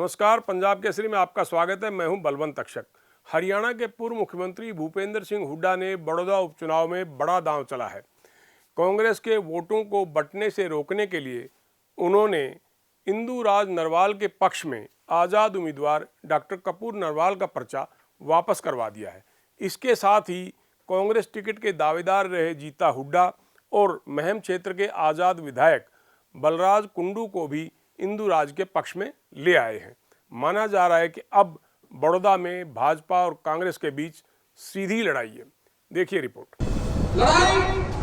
नमस्कार, पंजाब केसरी में आपका स्वागत है। मैं हूं बलवंत अक्षक। हरियाणा के पूर्व मुख्यमंत्री भूपेंद्र सिंह हुड्डा ने बड़ौदा उपचुनाव में बड़ा दांव चला है। कांग्रेस के वोटों को बंटने से रोकने के लिए उन्होंने इंदु राज नरवाल के पक्ष में आज़ाद उम्मीदवार डॉक्टर कपूर नरवाल का पर्चा वापस करवा दिया है। इसके साथ ही कांग्रेस टिकट के दावेदार रहे जीता हुड्डा और महम क्षेत्र के आज़ाद विधायक बलराज कुंडू को भी इंदु राज के पक्ष में ले आए हैं। माना जा रहा है कि अब बड़ौदा में भाजपा और कांग्रेस के बीच सीधी लड़ाई है। देखिए रिपोर्ट। लड़ाई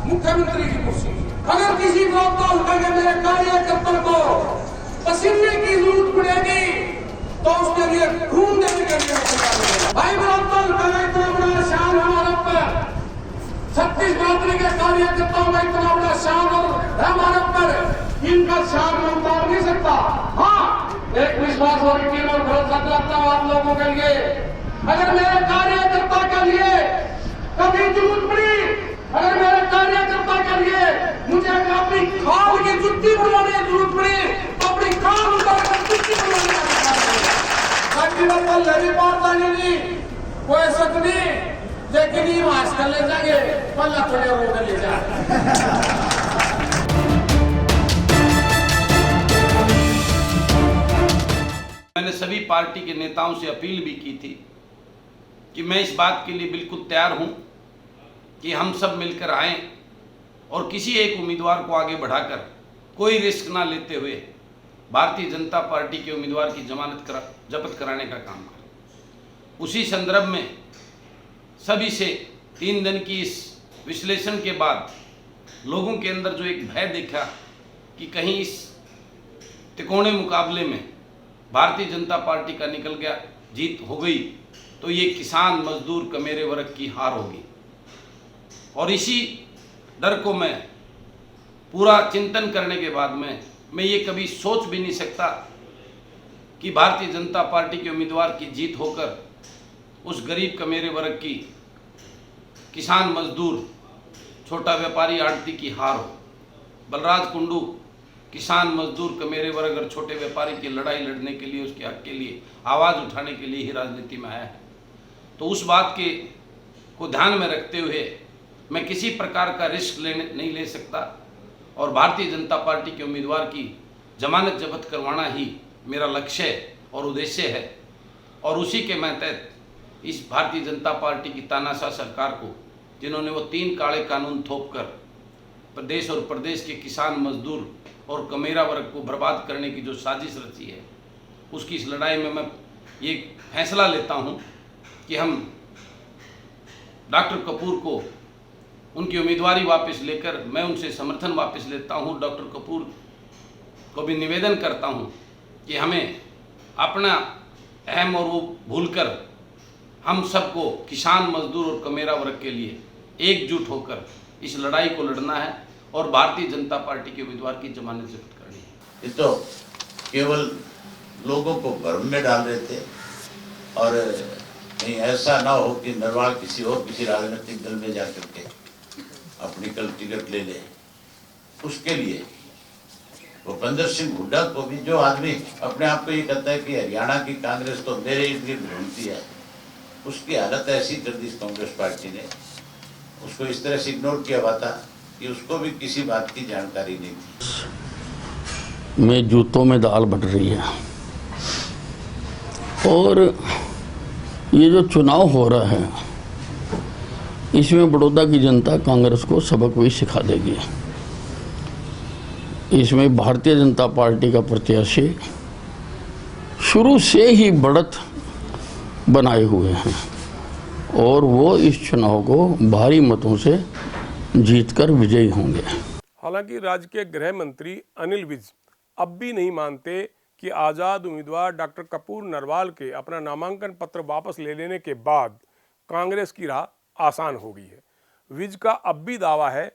मुख्यमंत्री की कुर्सी। अगर किसी लोग को मेरे कार्यकर्ता को पसीने की जरूरत पड़ेगी तो उसके लिए खून देने के लिए भाई बराबर का इतना बड़ा शान हमारे पर 36 बरादरी के कार्यकर्ताओं का इतना बड़ा शान और हमारे पर इनका शान में उतार नहीं सकता। हाँ, एक विश्वास और यकीन और भरोसा दिलाता हूं आप लोगों के लिए, अगर मेरे कार्यकर्ता के लिए कभी जरूरत पड़ी, अगर मेरे कार्यकर्ता के लिए मुझे अपनी खाल की जुत्ती बनवाने की जरूरत पड़ी तो अपनी खाल उतारकर जुत्ती बनवाने की कोई सच नहीं, लेकिन ये मास्क कर ले जाएंगे पल्ला थोड़े रोक ले जाए। मैंने सभी पार्टी के नेताओं से अपील भी की थी कि मैं इस बात के लिए बिल्कुल तैयार हूं कि हम सब मिलकर आएं और किसी एक उम्मीदवार को आगे बढ़ाकर कोई रिस्क ना लेते हुए भारतीय जनता पार्टी के उम्मीदवार की जब्त कराने का काम करें। उसी संदर्भ में सभी से 3 दिन की इस विश्लेषण के बाद लोगों के अंदर जो एक भय देखा कि कहीं इस तिकोने मुकाबले में भारतीय जनता पार्टी का निकल गया, जीत हो गई तो ये किसान मजदूर कमेरे वर्ग की हार होगी। और इसी डर को मैं पूरा चिंतन करने के बाद में मैं ये कभी सोच भी नहीं सकता कि भारतीय जनता पार्टी के उम्मीदवार की जीत होकर उस गरीब कमेरे वर्ग की, किसान मजदूर छोटा व्यापारी आड़ती की हार हो। बलराज कुंडू किसान मजदूर कमेरे वर्ग और छोटे व्यापारी की लड़ाई लड़ने के लिए, उसके हक के लिए आवाज़ उठाने के लिए ही राजनीति में आया है। तो उस बात के को ध्यान में रखते हुए मैं किसी प्रकार का रिस्क नहीं ले सकता और भारतीय जनता पार्टी के उम्मीदवार की जमानत जब्त करवाना ही मेरा लक्ष्य और उद्देश्य है। और उसी के मैं तहत इस भारतीय जनता पार्टी की तानाशाह सरकार को, जिन्होंने वो 3 काले कानून थोप कर प्रदेश और प्रदेश के किसान मजदूर और कमेरा वर्ग को बर्बाद करने की जो साजिश रची है, उसकी इस लड़ाई में मैं ये फैसला लेता हूं कि हम डॉक्टर कपूर को उनकी उम्मीदवारी वापस लेकर मैं उनसे समर्थन वापस लेता हूं। डॉक्टर कपूर को भी निवेदन करता हूं कि हमें अपना अहम और वो भूलकर हम सबको किसान मजदूर और कमेरा वर्ग के लिए एकजुट होकर इस लड़ाई को लड़ना है और भारतीय जनता पार्टी के उम्मीदवार की जमानत जब्त करनी है। ये तो केवल लोगों को भ्रम में डाल रहे थे और कहीं ऐसा ना हो कि नरवाल किसी राजनीतिक दल में जाकर के अपनी कल टिकट ले ले। उसके लिए भूपेंद्र सिंह हुड्डा को भी, जो आदमी अपने आप को ये कहता है कि हरियाणा की कांग्रेस तो मेरे इर्द गिर्द घूमती है, उसकी हालत ऐसी कर दी कांग्रेस पार्टी ने, उसको इस तरह से इग्नोर किया हुआ था कि उसको भी किसी बात की जानकारी नहीं थी। में जूतों में दाल बट रही है और ये जो चुनाव हो रहा है इसमें बड़ौदा की जनता कांग्रेस को सबक भी सिखा देगी। इसमें भारतीय जनता पार्टी का प्रत्याशी शुरू से ही बढ़त बनाए हुए हैं और वो इस चुनाव को भारी मतों से जीतकर विजयी होंगे। हालांकि राज्य के गृह मंत्री अनिल विज अब भी नहीं मानते कि आज़ाद उम्मीदवार डॉक्टर कपूर नरवाल के अपना नामांकन पत्र वापस ले लेने के बाद कांग्रेस की राह आसान हो गई है। विज का अब भी दावा है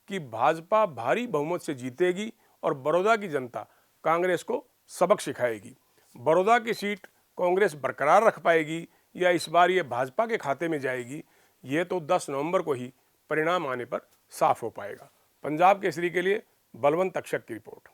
कि भाजपा भारी बहुमत से जीतेगी और बड़ौदा की जनता कांग्रेस को सबक सिखाएगी। बड़ौदा की सीट कांग्रेस बरकरार रख पाएगी या इस बार ये भाजपा के खाते में जाएगी, ये तो 10 नवंबर को ही परिणाम आने पर साफ हो पाएगा। पंजाब केसरी के लिए बलवंत अक्षक की रिपोर्ट।